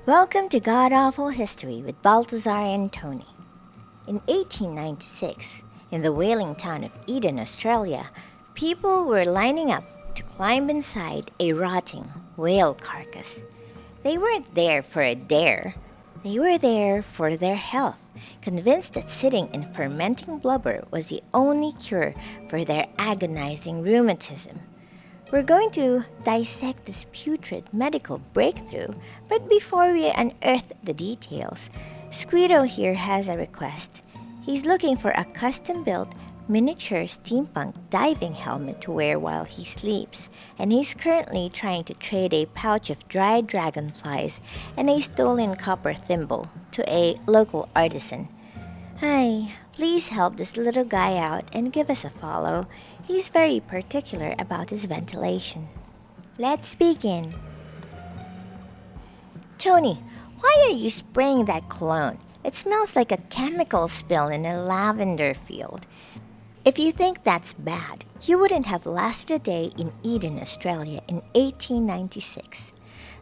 Welcome to God Awful History with Balthazar and Tony. In 1896, in the whaling town of Eden, Australia, people were lining up to climb inside a rotting whale carcass. They weren't there for a dare. They were there for their health, convinced that sitting in fermenting blubber was the only cure for their agonizing rheumatism. We're going to dissect this putrid medical breakthrough, but before we unearth the details, Squito here has a request. He's looking for a custom-built miniature steampunk diving helmet to wear while he sleeps, and he's currently trying to trade a pouch of dried dragonflies and a stolen copper thimble to a local artisan. Hi, please help this little guy out and give us a follow. He's very particular about his ventilation. Let's begin. Tony, why are you spraying that cologne? It smells like a chemical spill in a lavender field. If you think that's bad, you wouldn't have lasted a day in Eden, Australia in 1896.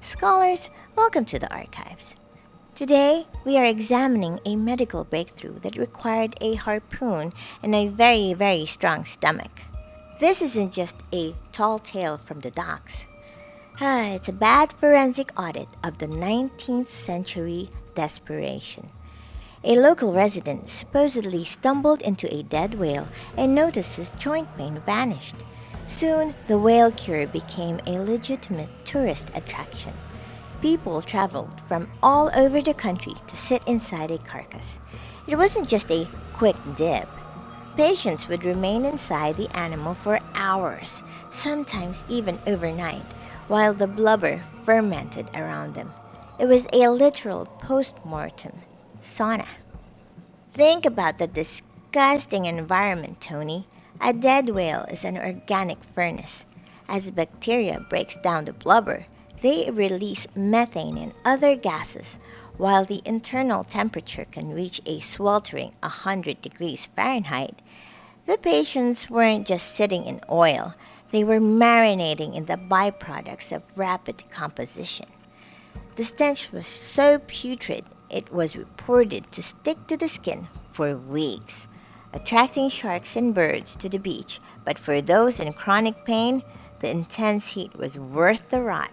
Scholars, welcome to the archives. Today, we are examining a medical breakthrough that required a harpoon and a very, very strong stomach. This isn't just a tall tale from the docks. It's a bad forensic audit of the 19th century desperation. A local resident supposedly stumbled into a dead whale and noticed his joint pain vanished. Soon, the whale cure became a legitimate tourist attraction. People traveled from all over the country to sit inside a carcass. It wasn't just a quick dip. Patients would remain inside the animal for hours, sometimes even overnight, while the blubber fermented around them. It was a literal post-mortem sauna. Think about the disgusting environment, Tony. A dead whale is an organic furnace. As bacteria breaks down the blubber, they release methane and other gases, while the internal temperature can reach a sweltering 100 degrees Fahrenheit. The patients weren't just sitting in oil, they were marinating in the byproducts of rapid decomposition. The stench was so putrid, it was reported to stick to the skin for weeks, attracting sharks and birds to the beach. But for those in chronic pain, the intense heat was worth the rot.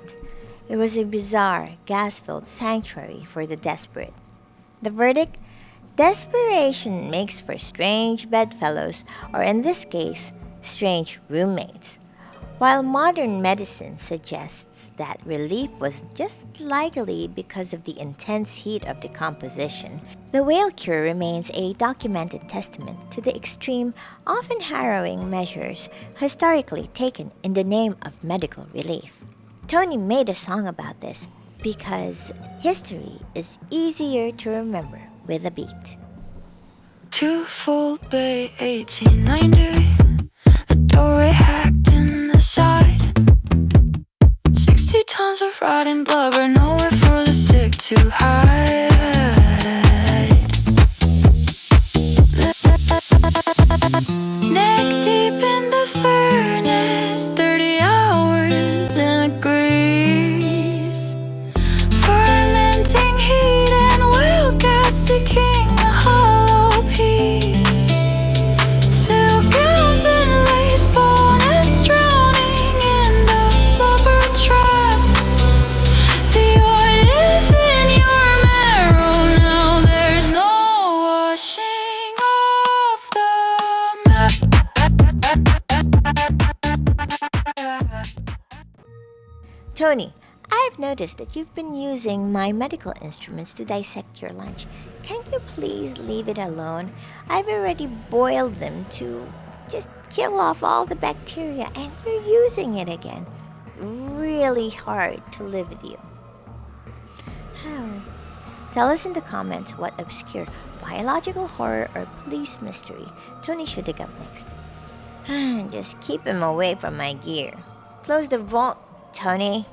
It was a bizarre, gas-filled sanctuary for the desperate. The verdict? Desperation makes for strange bedfellows, or in this case, strange roommates. While modern medicine suggests that relief was just likely because of the intense heat of decomposition, the whale cure remains a documented testament to the extreme, often harrowing measures historically taken in the name of medical relief. Tony made a song about this because history is easier to remember with a beat. Twofold Bay, 1890. A doorway hacked in the side. 60 tons of rotting blubber, nowhere for the sick to hide. Neck deep in the furnace, 30 hours in the grease. Fermenting heat and whale gas seeking a hollow peace. Silk gowns and lace bonnets drowning in the blubber trap. The oil is in your marrow now, there's no washing off the map. Tony, I've noticed that you've been using my medical instruments to dissect your lunch. Can you please leave it alone? I've already boiled them to just kill off all the bacteria, and you're using it again. Really hard to live with you. How? Tell us in the comments what obscure biological horror or police mystery Tony should dig up next. Just keep him away from my gear. Close the vault, Tony.